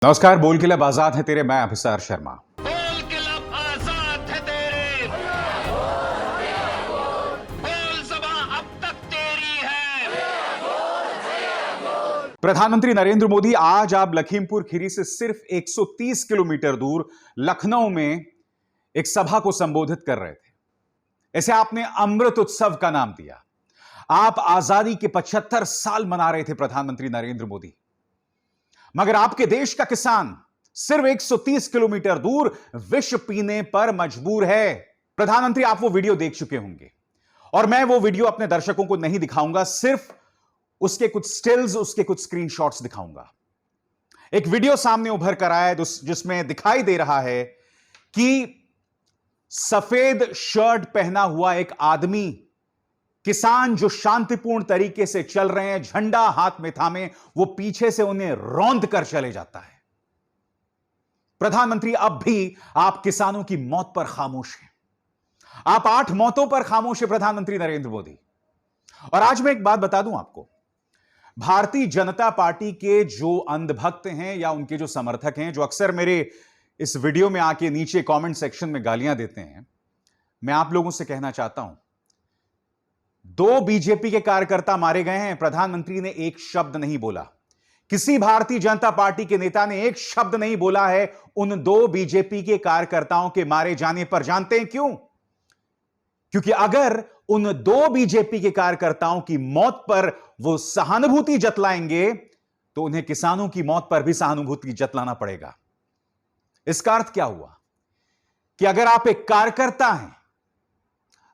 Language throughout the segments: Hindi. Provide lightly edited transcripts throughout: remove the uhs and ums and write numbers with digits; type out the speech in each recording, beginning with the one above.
नमस्कार। बोल के लब आजाद है तेरे, मैं अभिसार शर्मा। बोल के लब आजाद है तेरे, बोल ज़बां अब तक तेरी है। प्रधानमंत्री नरेंद्र मोदी आज आप लखीमपुर खीरी से सिर्फ 130 किलोमीटर दूर लखनऊ में एक सभा को संबोधित कर रहे थे। इसे आपने अमृत उत्सव का नाम दिया। आप आजादी के 75 साल मना रहे थे प्रधानमंत्री नरेंद्र मोदी, मगर आपके देश का किसान सिर्फ 130 किलोमीटर दूर विष पीने पर मजबूर है। प्रधानमंत्री, आप वो वीडियो देख चुके होंगे और मैं वो वीडियो अपने दर्शकों को नहीं दिखाऊंगा, सिर्फ उसके कुछ स्टिल्स, उसके कुछ स्क्रीनशॉट्स दिखाऊंगा। एक वीडियो सामने उभर कर आया है जिसमें दिखाई दे रहा है कि सफेद शर्ट पहना हुआ एक आदमी, किसान जो शांतिपूर्ण तरीके से चल रहे हैं, झंडा हाथ में थामे, वो पीछे से उन्हें रौंद कर चले जाता है। प्रधानमंत्री, अब भी आप किसानों की मौत पर खामोश हैं। आप 8 मौतों पर खामोश है प्रधानमंत्री नरेंद्र मोदी। और आज मैं एक बात बता दूं आपको, भारतीय जनता पार्टी के जो अंधभक्त हैं या उनके जो समर्थक हैं, जो अक्सर मेरे इस वीडियो में आके नीचे कमेंट सेक्शन में गालियां देते हैं, मैं आप लोगों से कहना चाहता हूं, 2 बीजेपी के कार्यकर्ता मारे गए हैं। प्रधानमंत्री ने एक शब्द नहीं बोला, किसी भारतीय जनता पार्टी के नेता ने एक शब्द नहीं बोला है उन 2 बीजेपी के कार्यकर्ताओं के मारे जाने पर। जानते हैं क्यों? क्योंकि अगर उन 2 बीजेपी के कार्यकर्ताओं की मौत पर वो सहानुभूति जतलाएंगे तो उन्हें किसानों की मौत पर भी सहानुभूति जतलाना पड़ेगा। इसका अर्थ क्या हुआ कि अगर आप एक कार्यकर्ता हैं,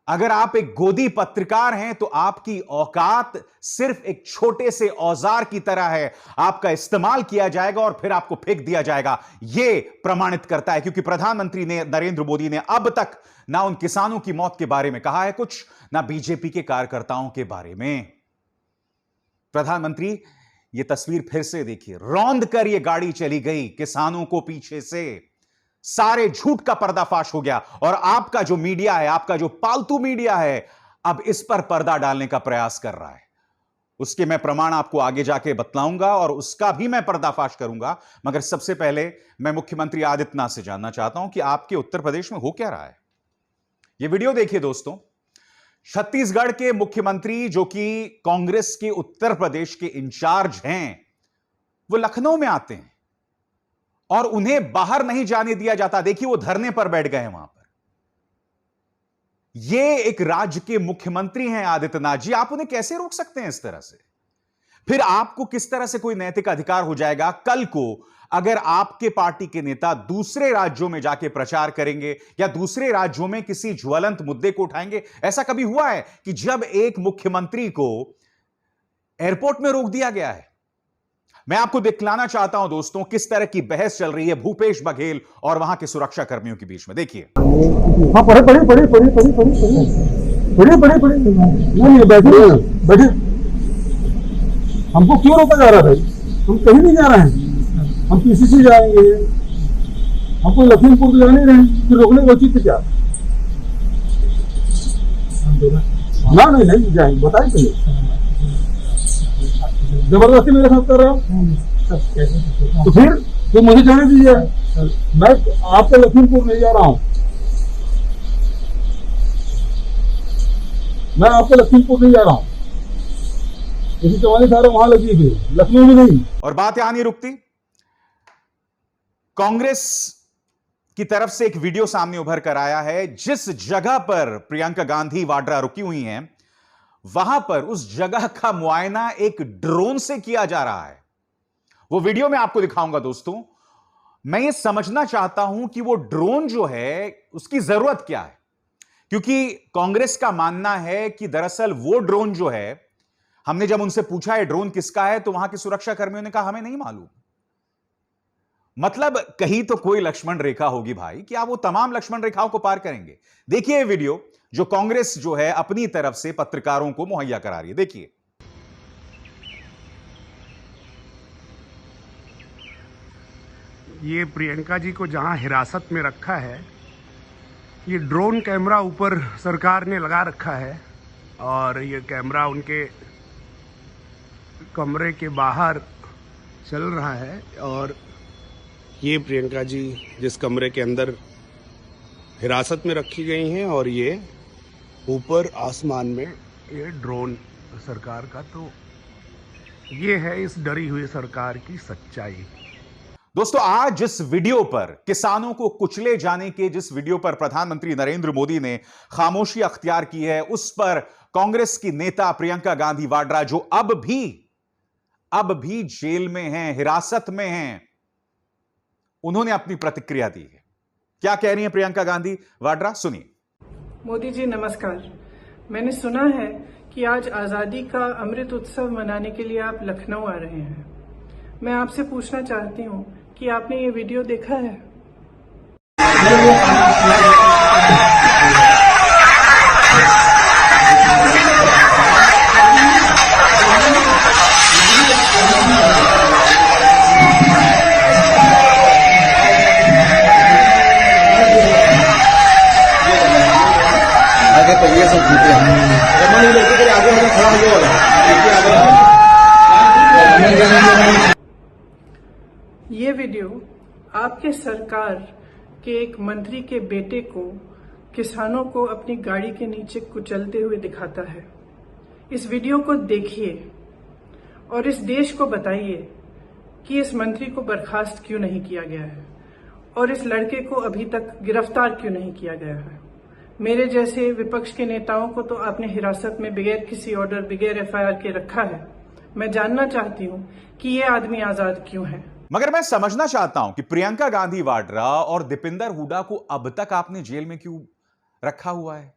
अगर आप एक गोदी पत्रकार हैं, तो आपकी औकात सिर्फ एक छोटे से औजार की तरह है। आपका इस्तेमाल किया जाएगा और फिर आपको फेंक दिया जाएगा। यह प्रमाणित करता है, क्योंकि प्रधानमंत्री ने, नरेंद्र मोदी ने अब तक ना उन किसानों की मौत के बारे में कहा है कुछ, ना बीजेपी के कार्यकर्ताओं के बारे में। प्रधानमंत्री, यह तस्वीर फिर से देखिए, रौंद कर यह गाड़ी चली गई किसानों को पीछे से। सारे झूठ का पर्दाफाश हो गया और आपका जो मीडिया है, आपका जो पालतू मीडिया है, अब इस पर पर्दा डालने का प्रयास कर रहा है। उसके मैं प्रमाण आपको आगे जाके बतलाऊंगा और उसका भी मैं पर्दाफाश करूंगा। मगर सबसे पहले मैं मुख्यमंत्री आदित्यनाथ से जानना चाहता हूं कि आपके उत्तर प्रदेश में हो क्या रहा है। यह वीडियो देखिए दोस्तों। छत्तीसगढ़ के मुख्यमंत्री, जो कि कांग्रेस के उत्तर प्रदेश के इंचार्ज हैं, वो लखनऊ में आते हैं और उन्हें बाहर नहीं जाने दिया जाता। देखिए, वो धरने पर बैठ गए हैं वहां पर। ये एक राज्य के मुख्यमंत्री हैं आदित्यनाथ जी, आप उन्हें कैसे रोक सकते हैं इस तरह से? फिर आपको किस तरह से कोई नैतिक अधिकार हो जाएगा कल को अगर आपके पार्टी के नेता दूसरे राज्यों में जाके प्रचार करेंगे या दूसरे राज्यों में किसी ज्वलंत मुद्दे को उठाएंगे? ऐसा कभी हुआ है कि जब एक मुख्यमंत्री को एयरपोर्ट में रोक दिया गया है? मैं आपको दिखलाना चाहता हूं दोस्तों किस तरह की बहस चल रही है भूपेश बघेल और वहां के सुरक्षा कर्मियों के बीच में। देखिए, हाँ, पढ़े नहीं बैठे। हमको क्यों रोका जा रहा है भाई? हम कहीं नहीं जा रहे हैं, हम पीसीसी जाएंगे, हमको लखीमपुर तो जा नहीं रहे हैं, फिर रोकने का औचित्य क्या? ना नहीं जाएंगे, बताइए पहले। जबरदस्ती मेरे साथ कर रहा हूँ तो फिर मुझे जाने दीजिए। मैं आपके लखीमपुर नहीं जा रहा हूँ, मैं आपके लखीमपुर नहीं जा रहा हूँ। 44 वहां लगी थी, लखनऊ में नहीं। और बात यहां नहीं रुकती। कांग्रेस की तरफ से एक वीडियो सामने उभर कर आया है। जिस जगह पर प्रियंका गांधी वाड्रा रुकी हुई हैं, वहां पर उस जगह का मुआयना एक ड्रोन से किया जा रहा है। वो वीडियो मैं आपको दिखाऊंगा दोस्तों। मैं ये समझना चाहता हूं कि वो ड्रोन जो है उसकी जरूरत क्या है, क्योंकि कांग्रेस का मानना है कि दरअसल वो ड्रोन जो है, हमने जब उनसे पूछा है ड्रोन किसका है, तो वहां के सुरक्षा कर्मियों ने कहा हमें नहीं मालूम। मतलब कहीं तो कोई लक्ष्मण रेखा होगी भाई कि आप वो तमाम लक्ष्मण रेखाओं को पार करेंगे। देखिए वीडियो जो कांग्रेस जो है अपनी तरफ से पत्रकारों को मुहैया करा रही है। देखिए, ये प्रियंका जी को जहां हिरासत में रखा है, ये ड्रोन कैमरा ऊपर सरकार ने लगा रखा है और ये कैमरा उनके कमरे के बाहर चल रहा है और ये प्रियंका जी जिस कमरे के अंदर हिरासत में रखी गई हैं और ये ऊपर आसमान में ये ड्रोन सरकार का, तो ये है इस डरी हुई सरकार की सच्चाई। दोस्तों, आज जिस वीडियो पर किसानों को कुचले जाने के जिस वीडियो पर प्रधानमंत्री नरेंद्र मोदी ने खामोशी अख्तियार की है, उस पर कांग्रेस की नेता प्रियंका गांधी वाड्रा, जो अब भी जेल में हैं, हिरासत में हैं, उन्होंने अपनी प्रतिक्रिया दी है। क्या कह रही हैं प्रियंका गांधी वाड्रा, सुनिए। मोदी जी नमस्कार। मैंने सुना है कि आज आजादी का अमृत उत्सव मनाने के लिए आप लखनऊ आ रहे हैं। मैं आपसे पूछना चाहती हूँ कि आपने ये वीडियो देखा है? आगे तो ये सब जीते हैं आगे खड़ा ये वीडियो आपके सरकार के एक मंत्री के बेटे को किसानों को अपनी गाड़ी के नीचे कुचलते हुए दिखाता है। इस वीडियो को देखिए और इस देश को बताइए कि इस मंत्री को बर्खास्त क्यों नहीं किया गया है और इस लड़के को अभी तक गिरफ्तार क्यों नहीं किया गया है। मेरे जैसे विपक्ष के नेताओं को तो आपने हिरासत में बगैर किसी ऑर्डर, बगैर एफआईआर के रखा है। मैं जानना चाहती हूं कि ये आदमी आजाद क्यों है। मगर मैं समझना चाहता हूं कि प्रियंका गांधी वाड्रा और दीपिंदर हुडा को अब तक आपने जेल में क्यों रखा हुआ है?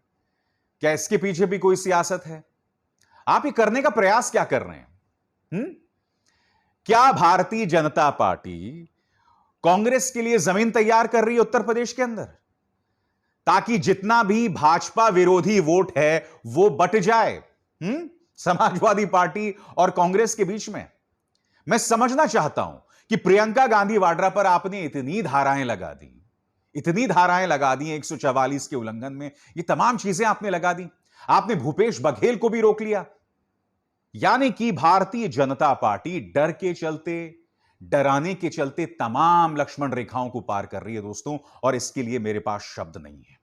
क्या इसके पीछे भी कोई सियासत है? आप ये करने का प्रयास क्या कर रहे हैं? क्या भारतीय जनता पार्टी कांग्रेस के लिए जमीन तैयार कर रही है उत्तर प्रदेश के अंदर, ताकि जितना भी भाजपा विरोधी वोट है वो बट जाए समाजवादी पार्टी और कांग्रेस के बीच में? मैं समझना चाहता हूं कि प्रियंका गांधी वाड्रा पर आपने इतनी धाराएं लगा दी 144 के उल्लंघन में, ये तमाम चीजें आपने लगा दी। आपने भूपेश बघेल को भी रोक लिया। यानी कि भारतीय जनता पार्टी डर के चलते, डराने के चलते तमाम लक्ष्मण रेखाओं को पार कर रही है दोस्तों, और इसके लिए मेरे पास शब्द नहीं है।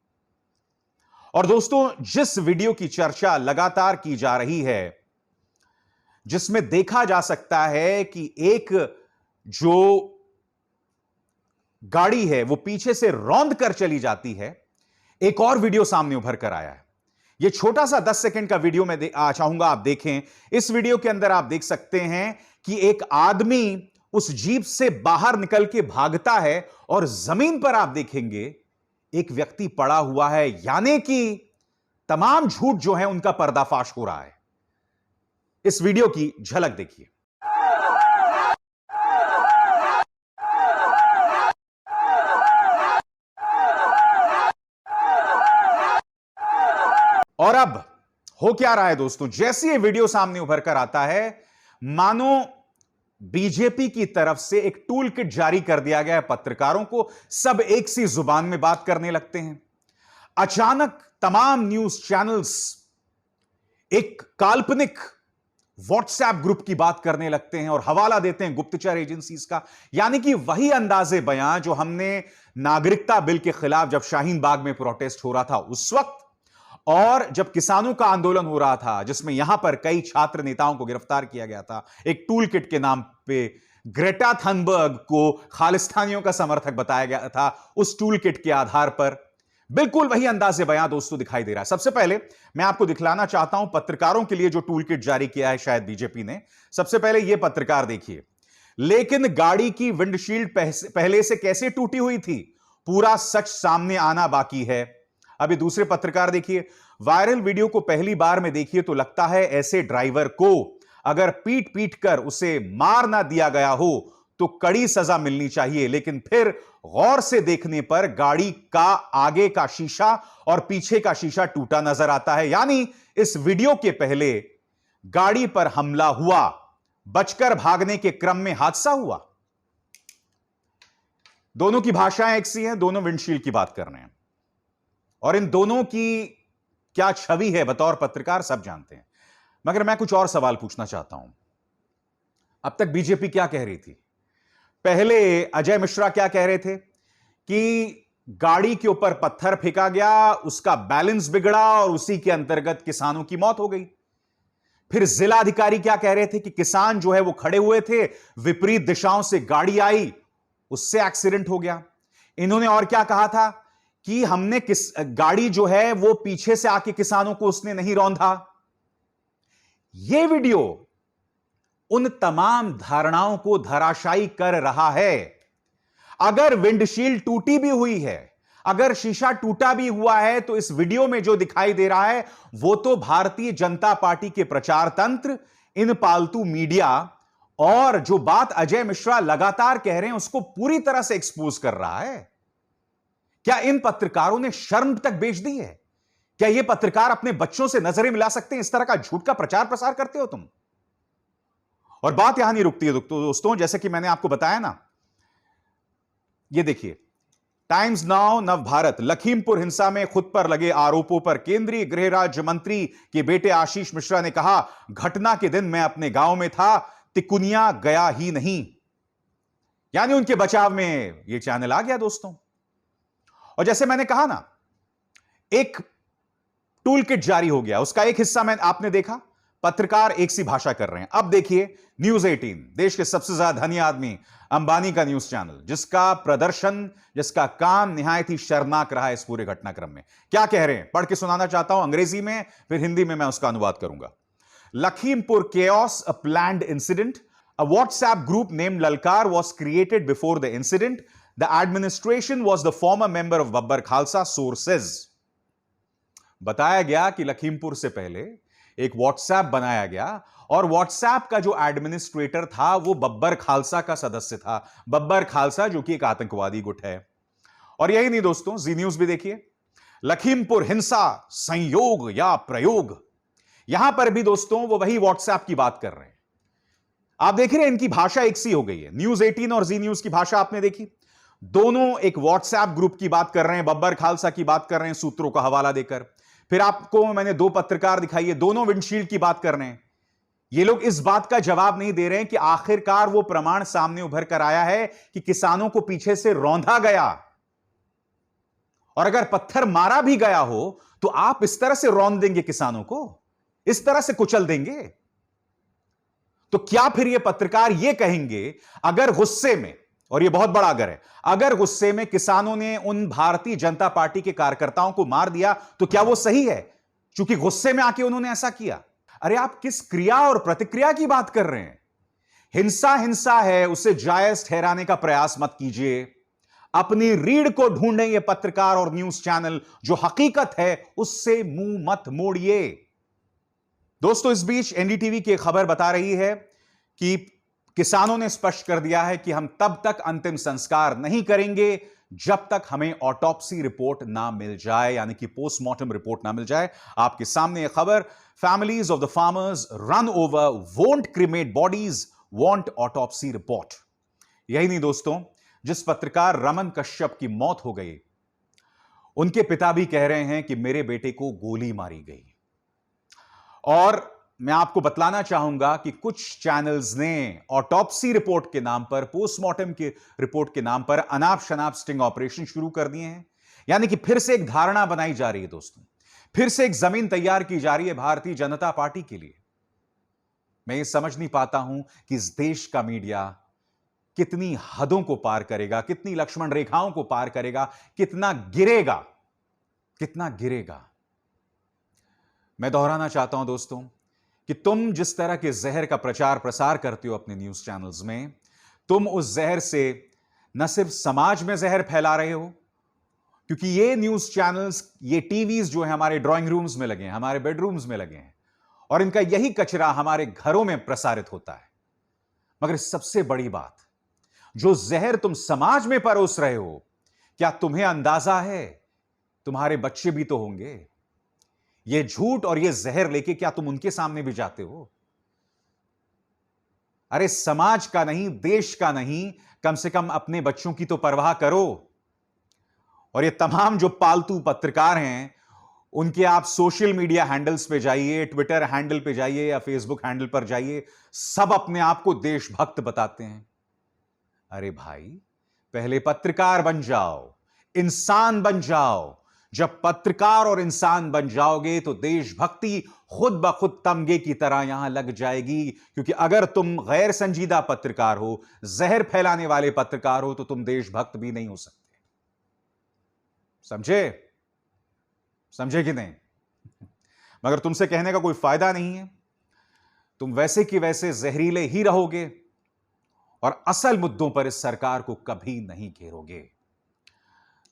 और दोस्तों, जिस वीडियो की चर्चा लगातार की जा रही है, जिसमें देखा जा सकता है कि एक जो गाड़ी है वो पीछे से रौंद कर चली जाती है, एक और वीडियो सामने उभर कर आया है। यह छोटा सा 10 सेकंड का वीडियो मैं चाहूंगा आप देखें। इस वीडियो के अंदर आप देख सकते हैं कि एक आदमी उस जीप से बाहर निकल के भागता है और जमीन पर आप देखेंगे एक व्यक्ति पड़ा हुआ है। यानी कि तमाम झूठ जो है उनका पर्दाफाश हो रहा है। इस वीडियो की झलक देखिए। और अब हो क्या रहा है दोस्तों? जैसे ये वीडियो सामने उभर कर आता है, मानो बीजेपी की तरफ से एक टूल किट जारी कर दिया गया है पत्रकारों को। सब एक सी जुबान में बात करने लगते हैं। अचानक तमाम न्यूज चैनल्स एक काल्पनिक व्हाट्सएप ग्रुप की बात करने लगते हैं और हवाला देते हैं गुप्तचर एजेंसीज का। यानी कि वही अंदाजे बयां जो हमने नागरिकता बिल के खिलाफ जब शाहीन बाग में प्रोटेस्ट हो रहा था उस वक्त, और जब किसानों का आंदोलन हो रहा था जिसमें यहां पर कई छात्र नेताओं को गिरफ्तार किया गया था एक टूल किट के नाम पे, ग्रेटा थनबर्ग को खालिस्तानियों का समर्थक बताया गया था, उस टूल किट के आधार पर बिल्कुल वही अंदाजे बयां दोस्तों दिखाई दे रहा है। सबसे पहले मैं आपको दिखलाना चाहता हूं पत्रकारों के लिए जो टूल किट जारी किया है शायद बीजेपी ने। सबसे पहले यह पत्रकार देखिए। लेकिन गाड़ी की विंडशील्ड पहले से कैसे टूटी हुई थी, पूरा सच सामने आना बाकी है। अभी दूसरे पत्रकार देखिए। वायरल वीडियो को पहली बार में देखिए तो लगता है ऐसे ड्राइवर को अगर पीट पीट कर उसे मार ना दिया गया हो तो कड़ी सजा मिलनी चाहिए, लेकिन फिर गौर से देखने पर गाड़ी का आगे का शीशा और पीछे का शीशा टूटा नजर आता है। यानी इस वीडियो के पहले गाड़ी पर हमला हुआ, बचकर भागने के क्रम में हादसा हुआ। दोनों की भाषाएं एक सी हैं, दोनों विंडशील्ड की बात कर रहे हैं, और इन दोनों की क्या छवि है बतौर पत्रकार सब जानते हैं। मगर मैं कुछ और सवाल पूछना चाहता हूं। अब तक बीजेपी क्या कह रही थी? पहले अजय मिश्रा क्या कह रहे थे कि गाड़ी के ऊपर पत्थर फेंका गया, उसका बैलेंस बिगड़ा और उसी के अंतर्गत किसानों की मौत हो गई। फिर जिला अधिकारी क्या कह रहे थे कि किसान जो है वो खड़े हुए थे, विपरीत दिशाओं से गाड़ी आई, उससे एक्सीडेंट हो गया। इन्होंने और क्या कहा था कि हमने गाड़ी जो है वो पीछे से आके किसानों को उसने नहीं रौंदा। यह वीडियो उन तमाम धारणाओं को धराशायी कर रहा है। अगर विंडशील्ड टूटी भी हुई है, अगर शीशा टूटा भी हुआ है, तो इस वीडियो में जो दिखाई दे रहा है वो तो भारतीय जनता पार्टी के प्रचार तंत्र, इन पालतू मीडिया, और जो बात अजय मिश्रा लगातार कह रहे हैं उसको पूरी तरह से एक्सपोज कर रहा है। क्या इन पत्रकारों ने शर्म तक बेच दी है? क्या ये पत्रकार अपने बच्चों से नजरें मिला सकते हैं? इस तरह का झूठ का प्रचार प्रसार करते हो तुम। और बात यहां नहीं रुकती है दोस्तों, जैसे कि मैंने आपको बताया ना, ये देखिए, टाइम्स नाउ नव भारत, लखीमपुर हिंसा में खुद पर लगे आरोपों पर केंद्रीय गृह राज्य मंत्री के बेटे आशीष मिश्रा ने कहा, घटना के दिन मैं अपने गांव में था, तिकुनिया गया ही नहीं। यानी उनके बचाव में यह चैनल आ गया दोस्तों। और जैसे मैंने कहा ना, एक टूल किट जारी हो गया, उसका एक हिस्सा आपने देखा, पत्रकार एक सी भाषा कर रहे हैं। अब देखिए न्यूज 18, देश के सबसे ज्यादा धनी आदमी अंबानी का न्यूज चैनल, जिसका प्रदर्शन, जिसका काम निहायत ही शर्मनाक रहा है इस पूरे घटनाक्रम में। क्या कह रहे हैं, पढ़ के सुनाना चाहता हूं अंग्रेजी में, फिर हिंदी में मैं उसका अनुवाद करूंगा। Lakhimpur chaos, a planned incident. A WhatsApp group named Lalkar was created before the incident. The administration was the former member of Babbar Khalsa, sources. बताया गया कि लखीमपुर से पहले एक WhatsApp बनाया गया और WhatsApp का जो एडमिनिस्ट्रेटर था वो बब्बर खालसा का सदस्य था। बब्बर खालसा जो कि एक आतंकवादी गुट है। और यही नहीं दोस्तों, जी न्यूज भी देखिए, लखीमपुर हिंसा संयोग या प्रयोग। यहां पर भी दोस्तों वो वही WhatsApp की बात कर रहे हैं। आप देख रहे हैं इनकी भाषा एक सी हो गई है। न्यूज 18 और जी न्यूज की भाषा आपने देखी, दोनों एक WhatsApp ग्रुप की बात कर रहे हैं, बब्बर खालसा की बात कर रहे हैं सूत्रों का हवाला देकर। फिर आपको मैंने दो पत्रकार दिखाई है, दोनों विंडशील्ड की बात कर रहे हैं। ये लोग इस बात का जवाब नहीं दे रहे हैं कि आखिरकार वो प्रमाण सामने उभर कर आया है कि किसानों को पीछे से रौंदा गया, और अगर पत्थर मारा भी गया हो तो आप इस तरह से रौंद देंगे किसानों को, इस तरह से कुचल देंगे? तो क्या फिर ये पत्रकार ये कहेंगे, अगर गुस्से में, और ये बहुत बड़ा अगर है, अगर गुस्से में किसानों ने उन भारतीय जनता पार्टी के कार्यकर्ताओं को मार दिया तो क्या वो सही है, क्योंकि गुस्से में आके उन्होंने ऐसा किया? अरे आप किस क्रिया और प्रतिक्रिया की बात कर रहे हैं? हिंसा हिंसा है, उसे जायज ठहराने का प्रयास मत कीजिए। अपनी रीढ़ को ढूंढें ये पत्रकार और न्यूज चैनल, जो हकीकत है उससे मुंह मत मोड़िए। दोस्तों, इस बीच एनडीटीवी की खबर बता रही है कि किसानों ने स्पष्ट कर दिया है कि हम तब तक अंतिम संस्कार नहीं करेंगे जब तक हमें ऑटोप्सी रिपोर्ट ना मिल जाए, यानी कि पोस्टमार्टम रिपोर्ट ना मिल जाए। आपके सामने यह खबर, families of the farmers run over, won't cremate bodies, want autopsy report. यही नहीं दोस्तों, जिस पत्रकार रमन कश्यप की मौत हो गई, उनके पिता भी कह रहे हैं कि मेरे बेटे को गोली मारी गई। और मैं आपको बतलाना चाहूंगा कि कुछ चैनल्स ने ऑटोप्सी रिपोर्ट के नाम पर, पोस्टमार्टम की रिपोर्ट के नाम पर अनाप शनाप स्टिंग ऑपरेशन शुरू कर दिए हैं। यानी कि फिर से एक धारणा बनाई जा रही है दोस्तों, फिर से एक जमीन तैयार की जा रही है भारतीय जनता पार्टी के लिए। मैं ये समझ नहीं पाता हूं कि इस देश का मीडिया कितनी हदों को पार करेगा, कितनी लक्ष्मण रेखाओं को पार करेगा, कितना गिरेगा, कितना गिरेगा। मैं दोहराना चाहता हूं दोस्तों कि तुम जिस तरह के जहर का प्रचार प्रसार करते हो अपने न्यूज चैनल्स में, तुम उस जहर से न सिर्फ समाज में जहर फैला रहे हो, क्योंकि ये न्यूज चैनल्स, ये टीवीज जो है हमारे ड्राइंग रूम्स में लगे हैं, हमारे बेडरूम्स में लगे हैं, और इनका यही कचरा हमारे घरों में प्रसारित होता है। मगर सबसे बड़ी बात, जो जहर तुम समाज में परोस रहे हो, क्या तुम्हें अंदाजा है तुम्हारे बच्चे भी तो होंगे? ये झूठ और ये जहर लेके क्या तुम उनके सामने भी जाते हो? अरे समाज का नहीं, देश का नहीं, कम से कम अपने बच्चों की तो परवाह करो। और ये तमाम जो पालतू पत्रकार हैं, उनके आप सोशल मीडिया हैंडल्स पे जाइए, ट्विटर हैंडल पे जाइए या फेसबुक हैंडल पर जाइए, सब अपने आप को देशभक्त बताते हैं। अरे भाई, पहले पत्रकार बन जाओ, इंसान बन जाओ। जब पत्रकार और इंसान बन जाओगे तो देशभक्ति खुद ब खुद तमगे की तरह यहां लग जाएगी। क्योंकि अगर तुम गैर संजीदा पत्रकार हो, जहर फैलाने वाले पत्रकार हो, तो तुम देशभक्त भी नहीं हो सकते। समझे? समझे कि नहीं? मगर तुमसे कहने का कोई फायदा नहीं है। तुम वैसे कि वैसे जहरीले ही रहोगे और असल मुद्दों पर इस सरकार को कभी नहीं घेरोगे।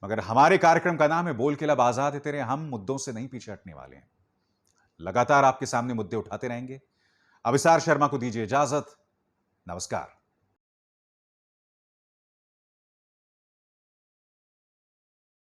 मगर हमारे कार्यक्रम का नाम है बोल के लब आजाद है तेरे। हम मुद्दों से नहीं पीछे हटने वाले हैं, लगातार आपके सामने मुद्दे उठाते रहेंगे। अभिसार शर्मा को दीजिए इजाजत। नमस्कार।